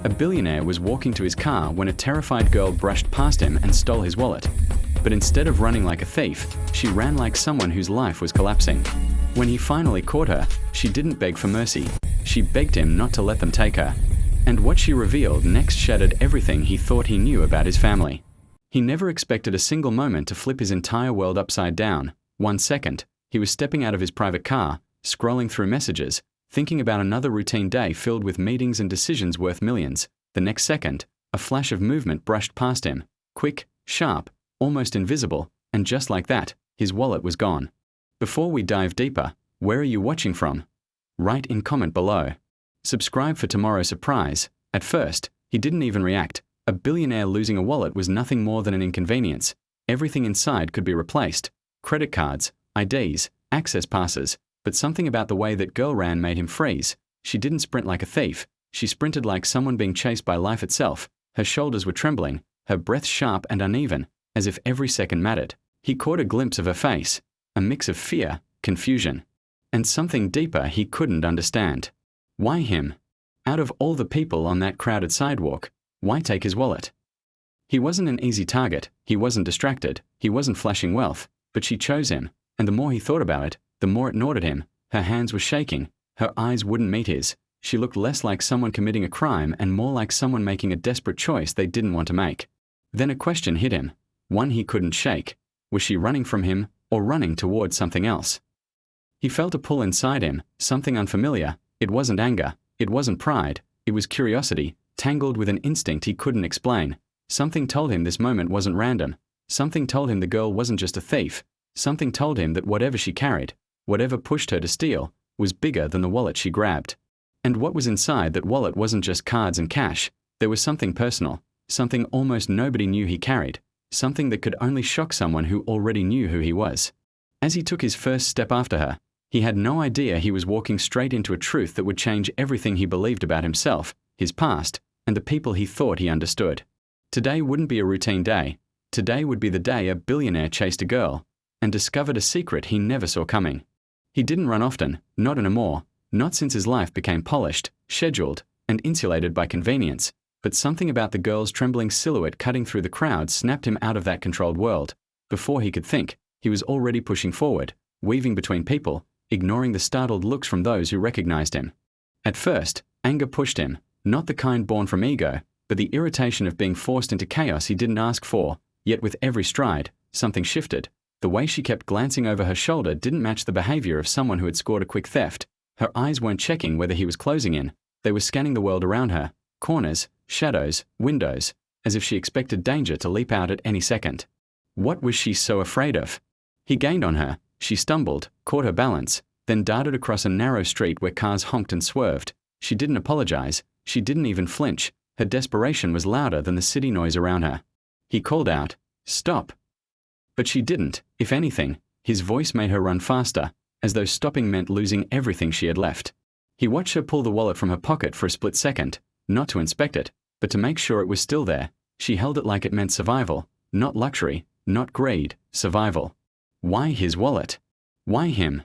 A billionaire was walking to his car when a terrified girl brushed past him and stole his wallet. But instead of running like a thief, she ran like someone whose life was collapsing. When he finally caught her, she didn't beg for mercy. She begged him not to let them take her. And what she revealed next shattered everything he thought he knew about his family. He never expected a single moment to flip his entire world upside down. 1 second, he was stepping out of his private car, scrolling through messages, thinking about another routine day filled with meetings and decisions worth millions. The next second, a flash of movement brushed past him, quick, sharp, almost invisible, and just like that, his wallet was gone. Before we dive deeper, where are you watching from? Write in comment below. Subscribe for tomorrow's surprise. At first, he didn't even react. A billionaire losing a wallet was nothing more than an inconvenience. Everything inside could be replaced. Credit cards, IDs, access passes. But something about the way that girl ran made him freeze. She didn't sprint like a thief. She sprinted like someone being chased by life itself. Her shoulders were trembling, her breath sharp and uneven, as if every second mattered. He caught a glimpse of her face, a mix of fear, confusion, and something deeper he couldn't understand. Why him? Out of all the people on that crowded sidewalk, why take his wallet? He wasn't an easy target, he wasn't distracted, he wasn't flashing wealth, but she chose him, and the more he thought about it, the more it gnawed at him. Her hands were shaking, her eyes wouldn't meet his. She looked less like someone committing a crime and more like someone making a desperate choice they didn't want to make. Then a question hit him, one he couldn't shake. Was she running from him, or running towards something else? He felt a pull inside him, something unfamiliar. It wasn't anger, it wasn't pride, it was curiosity, tangled with an instinct he couldn't explain. Something told him this moment wasn't random. Something told him the girl wasn't just a thief. Something told him that whatever she carried, whatever pushed her to steal, was bigger than the wallet she grabbed. And what was inside that wallet wasn't just cards and cash. There was something personal, something almost nobody knew he carried, something that could only shock someone who already knew who he was. As he took his first step after her, he had no idea he was walking straight into a truth that would change everything he believed about himself, his past, and the people he thought he understood. Today wouldn't be a routine day. Today would be the day a billionaire chased a girl and discovered a secret he never saw coming. He didn't run often, not anymore, not since his life became polished, scheduled, and insulated by convenience, but something about the girl's trembling silhouette cutting through the crowd snapped him out of that controlled world. Before he could think, he was already pushing forward, weaving between people, ignoring the startled looks from those who recognized him. At first, anger pushed him, not the kind born from ego, but the irritation of being forced into chaos he didn't ask for. Yet with every stride, something shifted. The way she kept glancing over her shoulder didn't match the behavior of someone who had scored a quick theft. Her eyes weren't checking whether he was closing in. They were scanning the world around her, corners, shadows, windows, as if she expected danger to leap out at any second. What was she so afraid of? He gained on her. She stumbled, caught her balance, then darted across a narrow street where cars honked and swerved. She didn't apologize. She didn't even flinch. Her desperation was louder than the city noise around her. He called out, "Stop!" But she didn't. If anything, his voice made her run faster, as though stopping meant losing everything she had left. He watched her pull the wallet from her pocket for a split second, not to inspect it, but to make sure it was still there. She held it like it meant survival, not luxury, not greed, survival. Why his wallet? Why him?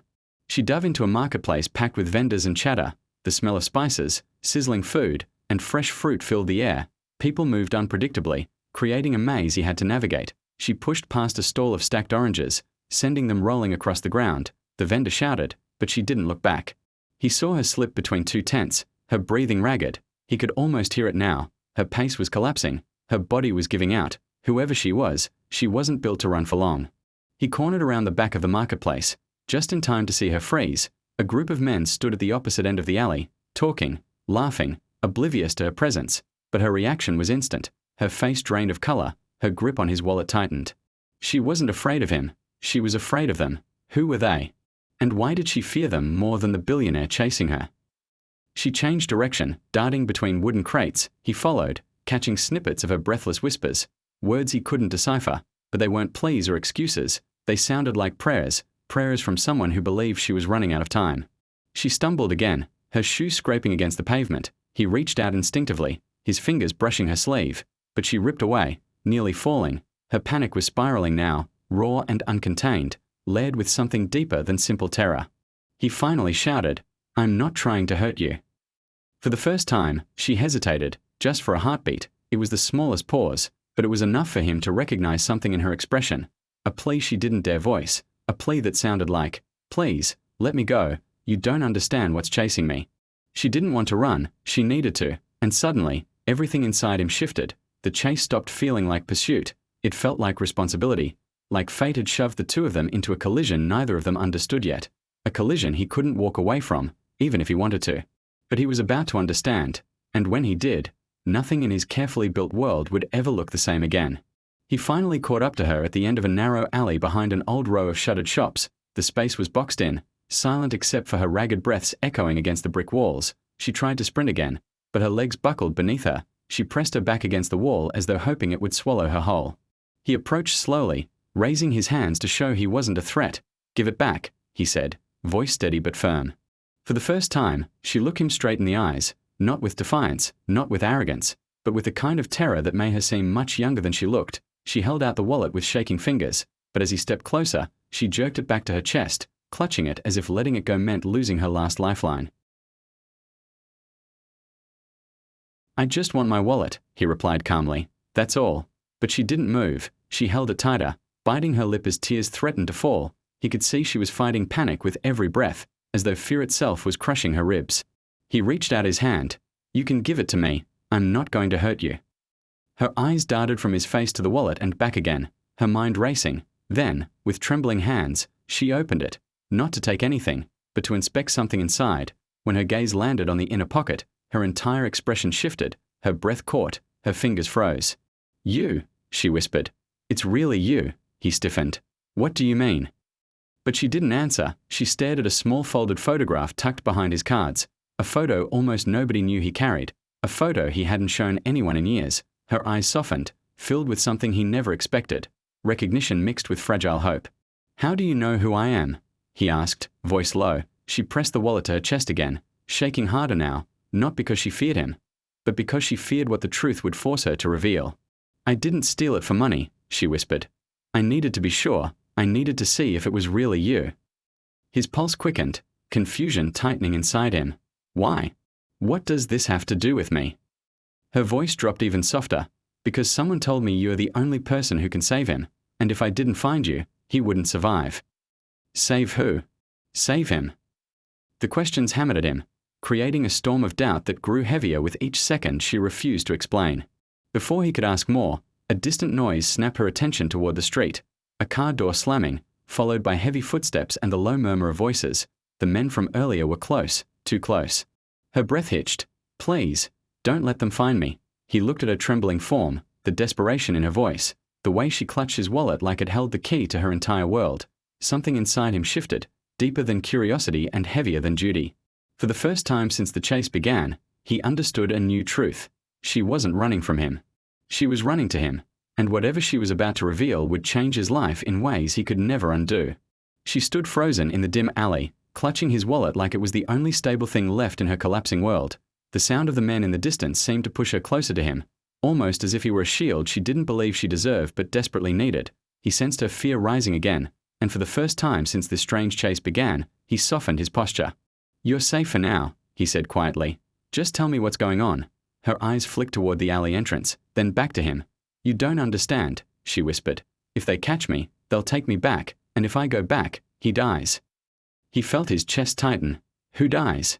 She dove into a marketplace packed with vendors and chatter. The smell of spices, sizzling food, and fresh fruit filled the air. People moved unpredictably, creating a maze he had to navigate. She pushed past a stall of stacked oranges, sending them rolling across the ground. The vendor shouted, but she didn't look back. He saw her slip between two tents, her breathing ragged. He could almost hear it now. Her pace was collapsing. Her body was giving out. Whoever she wasn't built to run for long. He cornered around the back of the marketplace, just in time to see her freeze. A group of men stood at the opposite end of the alley, talking, laughing, oblivious to her presence. But her reaction was instant. Her face drained of color, her grip on his wallet tightened. She wasn't afraid of him. She was afraid of them. Who were they? And why did she fear them more than the billionaire chasing her? She changed direction, darting between wooden crates. He followed, catching snippets of her breathless whispers. Words he couldn't decipher, but they weren't pleas or excuses. They sounded like prayers from someone who believed she was running out of time. She stumbled again, her shoe scraping against the pavement. He reached out instinctively, his fingers brushing her sleeve, but she ripped away, nearly falling. Her panic was spiraling now, raw and uncontained, layered with something deeper than simple terror. He finally shouted, "I'm not trying to hurt you." For the first time, she hesitated, just for a heartbeat. It was the smallest pause, but it was enough for him to recognize something in her expression. A plea she didn't dare voice, a plea that sounded like, "Please, let me go, you don't understand what's chasing me." She didn't want to run, she needed to, and suddenly, everything inside him shifted. The chase stopped feeling like pursuit. It felt like responsibility, like fate had shoved the two of them into a collision neither of them understood yet. A collision he couldn't walk away from, even if he wanted to. But he was about to understand, and when he did, nothing in his carefully built world would ever look the same again. He finally caught up to her at the end of a narrow alley behind an old row of shuttered shops. The space was boxed in, silent except for her ragged breaths echoing against the brick walls. She tried to sprint again, but her legs buckled beneath her. She pressed her back against the wall as though hoping it would swallow her whole. He approached slowly, raising his hands to show he wasn't a threat. "Give it back," he said, voice steady but firm. For the first time, she looked him straight in the eyes, not with defiance, not with arrogance, but with the kind of terror that made her seem much younger than she looked. She held out the wallet with shaking fingers, but as he stepped closer, she jerked it back to her chest, clutching it as if letting it go meant losing her last lifeline. "I just want my wallet," he replied calmly. "That's all." But she didn't move. She held it tighter, biting her lip as tears threatened to fall. He could see she was fighting panic with every breath, as though fear itself was crushing her ribs. He reached out his hand. "You can give it to me. I'm not going to hurt you." Her eyes darted from his face to the wallet and back again, her mind racing. Then, with trembling hands, she opened it, not to take anything, but to inspect something inside. When her gaze landed on the inner pocket, her entire expression shifted, her breath caught, her fingers froze. "You," she whispered. "It's really you," he stiffened. "What do you mean?" But she didn't answer. She stared at a small folded photograph tucked behind his cards, a photo almost nobody knew he carried, a photo he hadn't shown anyone in years. Her eyes softened, filled with something he never expected, recognition mixed with fragile hope. "How do you know who I am?" he asked, voice low. She pressed the wallet to her chest again, shaking harder now, not because she feared him, but because she feared what the truth would force her to reveal. "I didn't steal it for money," she whispered. "I needed to be sure. I needed to see if it was really you." His pulse quickened, confusion tightening inside him. "Why? What does this have to do with me?" Her voice dropped even softer. "Because someone told me you are the only person who can save him, and if I didn't find you, he wouldn't survive." "Save who?" "Save him." The questions hammered at him, creating a storm of doubt that grew heavier with each second she refused to explain. Before he could ask more, a distant noise snapped her attention toward the street. A car door slamming, followed by heavy footsteps and the low murmur of voices. The men from earlier were close, too close. Her breath hitched. "Please, don't let them find me." He looked at her trembling form, the desperation in her voice, the way she clutched his wallet like it held the key to her entire world. Something inside him shifted, deeper than curiosity and heavier than duty. For the first time since the chase began, he understood a new truth. She wasn't running from him. She was running to him, and whatever she was about to reveal would change his life in ways he could never undo. She stood frozen in the dim alley, clutching his wallet like it was the only stable thing left in her collapsing world. The sound of the men in the distance seemed to push her closer to him, almost as if he were a shield she didn't believe she deserved but desperately needed. He sensed her fear rising again, and for the first time since this strange chase began, he softened his posture. "You're safe for now," he said quietly. "Just tell me what's going on." Her eyes flicked toward the alley entrance, then back to him. "You don't understand," she whispered. "If they catch me, they'll take me back, and if I go back, he dies." He felt his chest tighten. "Who dies?"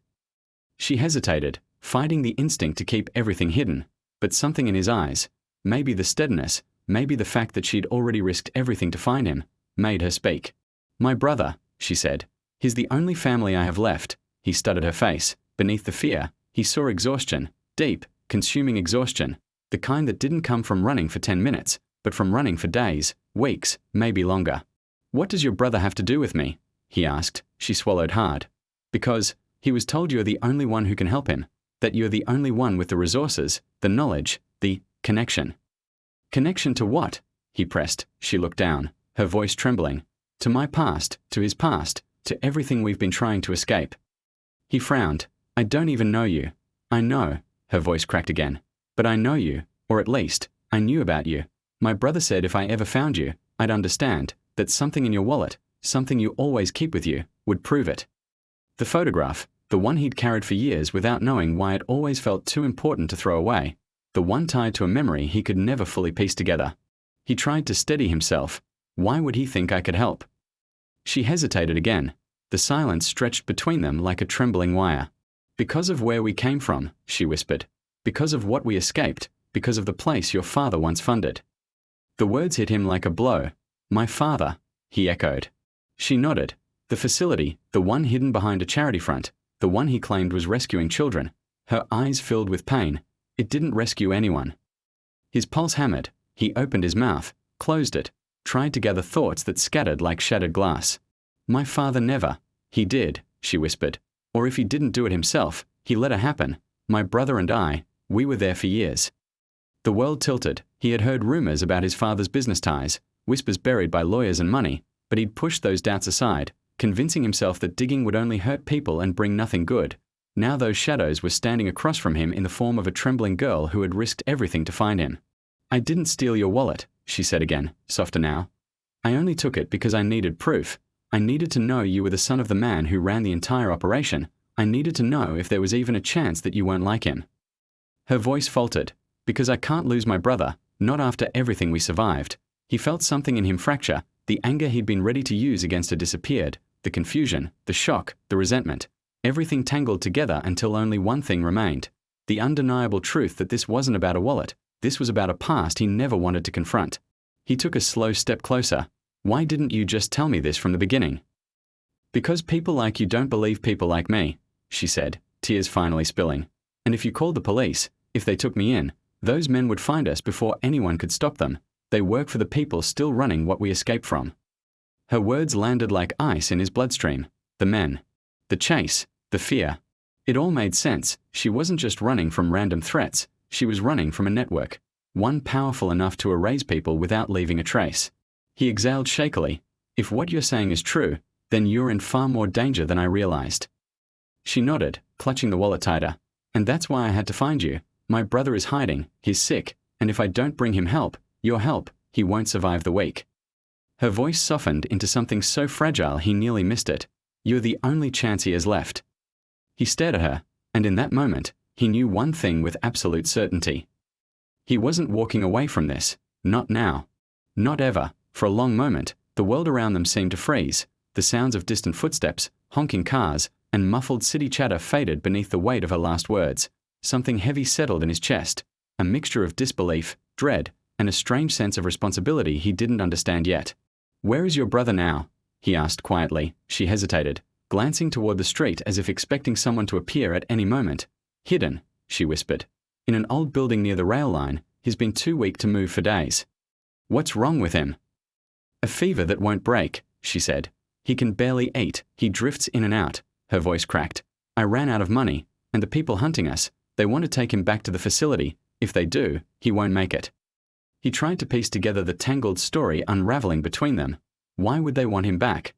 She hesitated, fighting the instinct to keep everything hidden, but something in his eyes, maybe the steadiness, maybe the fact that she'd already risked everything to find him, made her speak. "My brother," she said. "He's the only family I have left." He studied her face. Beneath the fear, he saw exhaustion, deep, consuming exhaustion, the kind that didn't come from running for 10 minutes, but from running for days, weeks, maybe longer. "What does your brother have to do with me?" he asked. She swallowed hard. "Because he was told you're the only one who can help him, that you're the only one with the resources, the knowledge, the connection." "Connection to what?" he pressed. She looked down, her voice trembling. "To my past, to his past, to everything we've been trying to escape." He frowned. "I don't even know you." "I know," her voice cracked again. "But I know you, or at least, I knew about you. My brother said if I ever found you, I'd understand, that something in your wallet, something you always keep with you, would prove it." The photograph, the one he'd carried for years without knowing why it always felt too important to throw away, the one tied to a memory he could never fully piece together. He tried to steady himself. Why would he think I could help? She hesitated again. The silence stretched between them like a trembling wire. Because of where we came from, she whispered. Because of what we escaped, because of the place your father once funded. The words hit him like a blow. My father, he echoed. She nodded. The facility, the one hidden behind a charity front, the one he claimed was rescuing children. Her eyes filled with pain. It didn't rescue anyone. His pulse hammered. He opened his mouth, closed it, tried to gather thoughts that scattered like shattered glass. My father never. He did, she whispered. Or if he didn't do it himself, he let it happen. My brother and I, we were there for years. The world tilted. He had heard rumors about his father's business ties, whispers buried by lawyers and money, but he'd pushed those doubts aside, convincing himself that digging would only hurt people and bring nothing good. Now those shadows were standing across from him in the form of a trembling girl who had risked everything to find him. I didn't steal your wallet, she said again, softer now. I only took it because I needed proof. I needed to know you were the son of the man who ran the entire operation. I needed to know if there was even a chance that you weren't like him. Her voice faltered. Because I can't lose my brother, not after everything we survived. He felt something in him fracture. The anger he'd been ready to use against her disappeared. The confusion, the shock, the resentment. Everything tangled together until only one thing remained. The undeniable truth that this wasn't about a wallet. This was about a past he never wanted to confront. He took a slow step closer. Why didn't you just tell me this from the beginning? Because people like you don't believe people like me, she said, tears finally spilling. And if you called the police, if they took me in, those men would find us before anyone could stop them. They work for the people still running what we escaped from. Her words landed like ice in his bloodstream. The men. The chase. The fear. It all made sense. She wasn't just running from random threats. She was running from a network. One powerful enough to erase people without leaving a trace. He exhaled shakily. If what you're saying is true, then you're in far more danger than I realized. She nodded, clutching the wallet tighter. And that's why I had to find you. My brother is hiding, he's sick, and if I don't bring him help, your help, he won't survive the week. Her voice softened into something so fragile he nearly missed it. You're the only chance he has left. He stared at her, and in that moment, he knew one thing with absolute certainty. He wasn't walking away from this, not now. Not ever. For a long moment, the world around them seemed to freeze. The sounds of distant footsteps, honking cars, and muffled city chatter faded beneath the weight of her last words. Something heavy settled in his chest, a mixture of disbelief, dread, and a strange sense of responsibility he didn't understand yet. Where is your brother now? He asked quietly. She hesitated, glancing toward the street as if expecting someone to appear at any moment. Hidden, she whispered. In an old building near the rail line, he's been too weak to move for days. What's wrong with him? A fever that won't break, she said. He can barely eat, he drifts in and out. Her voice cracked. I ran out of money, and the people hunting us, they want to take him back to the facility. If they do, he won't make it. He tried to piece together the tangled story unraveling between them. Why would they want him back?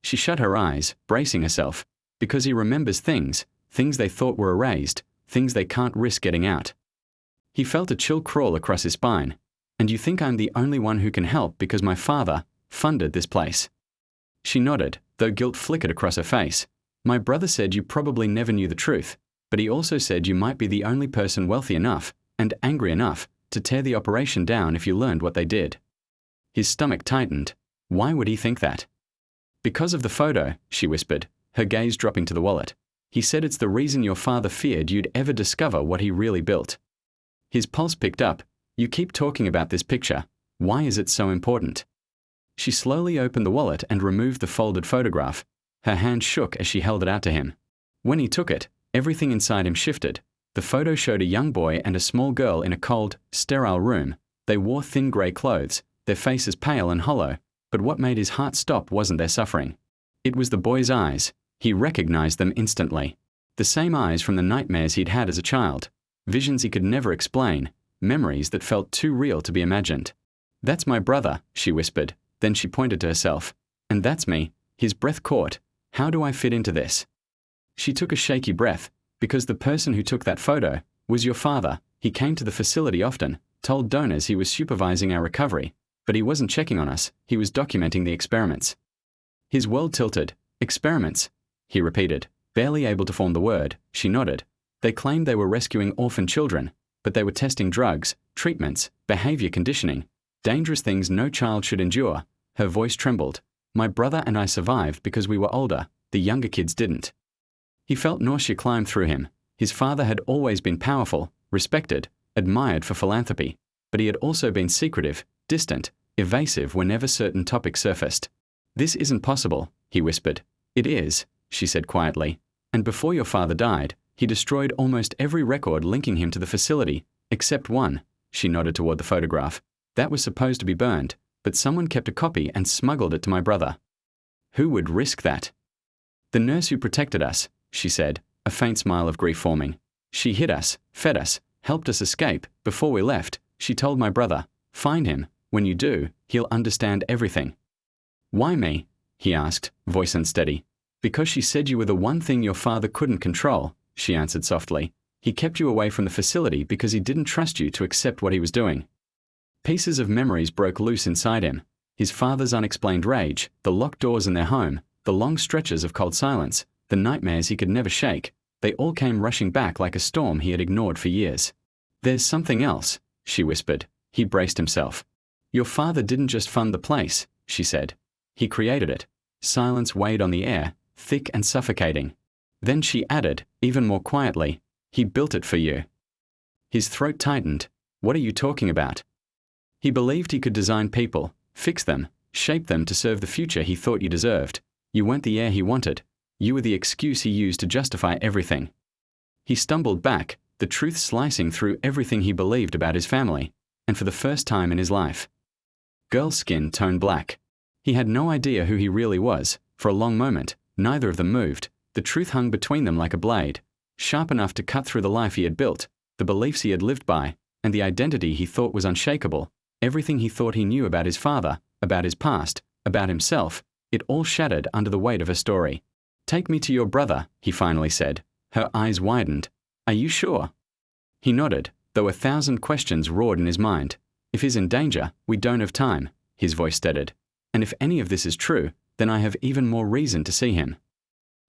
She shut her eyes, bracing herself. Because he remembers things they thought were erased, things they can't risk getting out. He felt a chill crawl across his spine. And you think I'm the only one who can help because my father funded this place? She nodded, though guilt flickered across her face. My brother said you probably never knew the truth. But he also said you might be the only person wealthy enough, and angry enough, to tear the operation down if you learned what they did. His stomach tightened. Why would he think that? Because of the photo, she whispered, her gaze dropping to the wallet. He said it's the reason your father feared you'd ever discover what he really built. His pulse picked up. You keep talking about this picture. Why is it so important? She slowly opened the wallet and removed the folded photograph. Her hand shook as she held it out to him. When he took it, everything inside him shifted. The photo showed a young boy and a small girl in a cold, sterile room. They wore thin grey clothes, their faces pale and hollow, but what made his heart stop wasn't their suffering. It was the boy's eyes. He recognized them instantly. The same eyes from the nightmares he'd had as a child. Visions he could never explain, memories that felt too real to be imagined. That's my brother, she whispered. Then she pointed to herself. And that's me. His breath caught. How do I fit into this? She took a shaky breath. Because the person who took that photo was your father. He came to the facility often, told donors he was supervising our recovery, but he wasn't checking on us, he was documenting the experiments. His world tilted. Experiments, he repeated, barely able to form the word. She nodded. They claimed they were rescuing orphan children. but they were testing drugs, treatments, behavior conditioning, dangerous things no child should endure. Her voice trembled. My brother and I survived because we were older. The younger kids didn't. He felt nausea climb through him. His father had always been powerful, respected, admired for philanthropy, but he had also been secretive, distant, evasive whenever certain topics surfaced. This isn't possible, he whispered. It is, she said quietly. And before your father died, he destroyed almost every record linking him to the facility, except one. She nodded toward the photograph. That was supposed to be burned, but someone kept a copy and smuggled it to my brother. Who would risk that? The nurse who protected us, she said, a faint smile of grief forming. She hid us, fed us, helped us escape. Before we left, she told my brother, find him. When you do, he'll understand everything. Why me? He asked, voice unsteady. Because she said you were the one thing your father couldn't control, she answered softly. He kept you away from the facility because he didn't trust you to accept what he was doing. Pieces of memories broke loose inside him. His father's unexplained rage, the locked doors in their home, the long stretches of cold silence, the nightmares he could never shake, they all came rushing back like a storm he had ignored for years. There's something else, she whispered. He braced himself. Your father didn't just fund the place, she said. He created it. Silence weighed on the air, thick and suffocating. Then she added, even more quietly, he built it for you. His throat tightened. What are you talking about? He believed he could design people, fix them, shape them to serve the future he thought you deserved. You weren't the heir he wanted. You were the excuse he used to justify everything. He stumbled back, the truth slicing through everything he believed about his family, and for the first time in his life. Girl's skin toned black. He had no idea who he really was. For a long moment, neither of them moved. The truth hung between them like a blade, sharp enough to cut through the life he had built, the beliefs he had lived by, and the identity he thought was unshakable. Everything he thought he knew about his father, about his past, about himself, it all shattered under the weight of her story. Take me to your brother, he finally said. Her eyes widened. Are you sure? He nodded, though 1,000 questions roared in his mind. If he's in danger, we don't have time, his voice steadied. And if any of this is true, then I have even more reason to see him.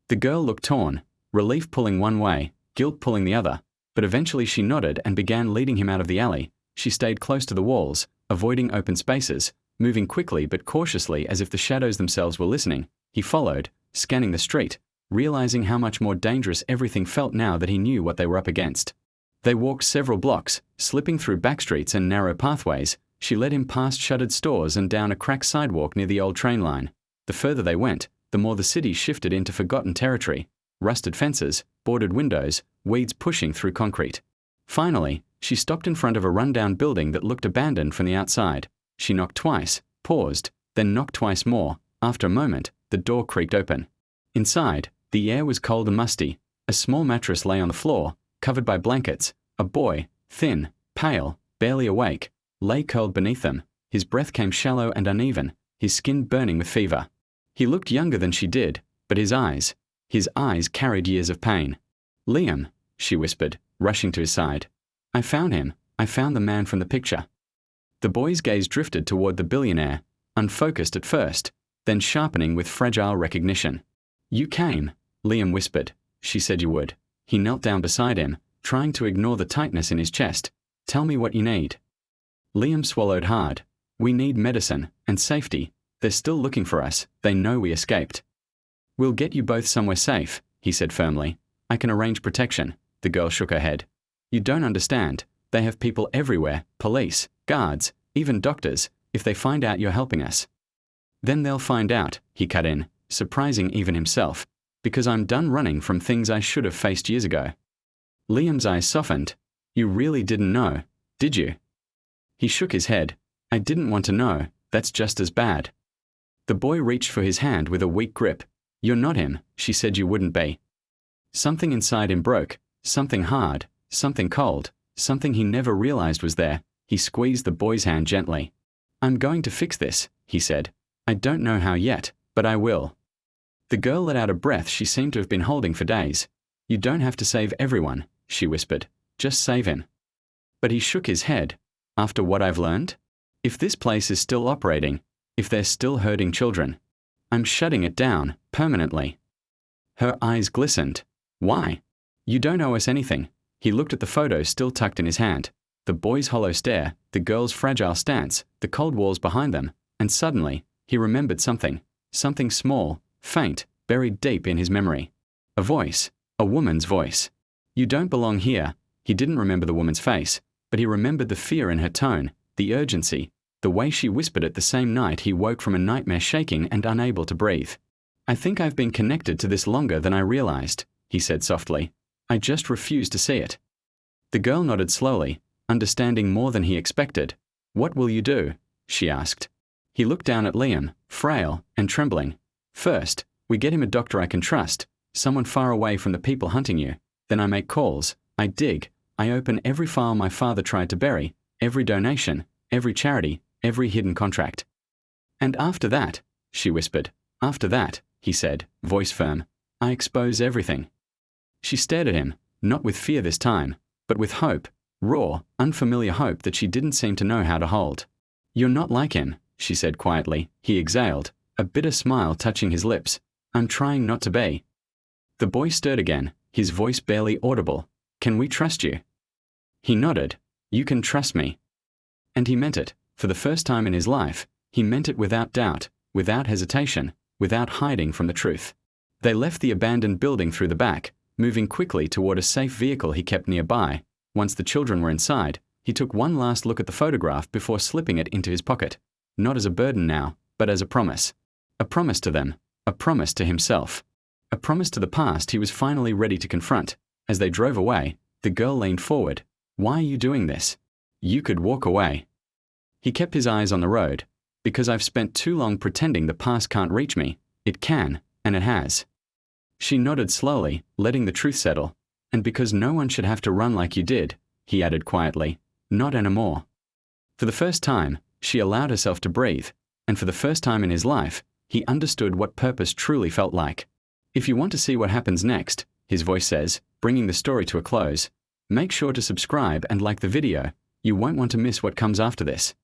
The girl looked torn, relief pulling one way, guilt pulling the other, but eventually she nodded and began leading him out of the alley. She stayed close to the walls, avoiding open spaces, moving quickly but cautiously as if the shadows themselves were listening. He followed, scanning the street, realizing how much more dangerous everything felt now that he knew what they were up against. They walked several blocks, slipping through backstreets and narrow pathways. She led him past shuttered stores and down a cracked sidewalk near the old train line. The further they went, the more the city shifted into forgotten territory. Rusted fences, boarded windows, weeds pushing through concrete. Finally, she stopped in front of a rundown building that looked abandoned from the outside. She knocked twice, paused, then knocked twice more. After a moment, the door creaked open. Inside, the air was cold and musty. A small mattress lay on the floor, covered by blankets. A boy, thin, pale, barely awake, lay curled beneath them. His breath came shallow and uneven, his skin burning with fever. He looked younger than she did, but his eyes carried years of pain. Liam, she whispered, rushing to his side. I found him. I found the man from the picture. The boy's gaze drifted toward the billionaire, unfocused at first, then sharpening with fragile recognition. You came, Liam whispered. She said you would. He knelt down beside him, trying to ignore the tightness in his chest. Tell me what you need. Liam swallowed hard. We need medicine and safety. They're still looking for us. They know we escaped. We'll get you both somewhere safe, he said firmly. I can arrange protection. The girl shook her head. You don't understand. They have people everywhere, police, guards, even doctors, if they find out you're helping us. Then they'll find out, he cut in, surprising even himself, because I'm done running from things I should have faced years ago. Liam's eyes softened. You really didn't know, did you? He shook his head. I didn't want to know. That's just as bad. The boy reached for his hand with a weak grip. You're not him, she said you wouldn't be. Something inside him broke, something hard, something cold, something he never realized was there. He squeezed the boy's hand gently. I'm going to fix this, he said. I don't know how yet, but I will. The girl let out a breath she seemed to have been holding for days. You don't have to save everyone, she whispered. Just save him. But he shook his head. After what I've learned? If this place is still operating, if they're still hurting children, I'm shutting it down, permanently. Her eyes glistened. Why? You don't owe us anything, He looked at the photo still tucked in his hand, the boy's hollow stare, the girl's fragile stance, the cold walls behind them, and suddenly, he remembered something small, faint, buried deep in his memory. A voice, a woman's voice. "You don't belong here." He didn't remember the woman's face, but he remembered the fear in her tone, the urgency, the way she whispered it the same night he woke from a nightmare shaking and unable to breathe. "I think I've been connected to this longer than I realized," he said softly. "I just refuse to see it." The girl nodded slowly, understanding more than he expected. "What will you do?" she asked. He looked down at Liam, frail and trembling. "First, we get him a doctor I can trust, someone far away from the people hunting you. Then I make calls, I dig, I open every file my father tried to bury, every donation, every charity, every hidden contract." "And after that," she whispered. "After that," he said, voice firm, "I expose everything." She stared at him, not with fear this time, but with hope, raw, unfamiliar hope that she didn't seem to know how to hold. "You're not like him," she said quietly. He exhaled, a bitter smile touching his lips. "I'm trying not to be." The boy stirred again, his voice barely audible. "Can we trust you?" He nodded. "You can trust me." And he meant it. For the first time in his life, he meant it without doubt, without hesitation, without hiding from the truth. They left the abandoned building through the back, moving quickly toward a safe vehicle he kept nearby. Once the children were inside, he took one last look at the photograph before slipping it into his pocket, not as a burden now, but as a promise. A promise to them, a promise to himself. A promise to the past he was finally ready to confront. As they drove away, the girl leaned forward. "Why are you doing this? You could walk away." He kept his eyes on the road. "Because I've spent too long pretending the past can't reach me. It can, and it has." She nodded slowly, letting the truth settle. "And because no one should have to run like you did," he added quietly. "Not anymore." For the first time, she allowed herself to breathe, and for the first time in his life, he understood what purpose truly felt like. "If you want to see what happens next," his voice says, bringing the story to a close, "make sure to subscribe and like the video. You won't want to miss what comes after this."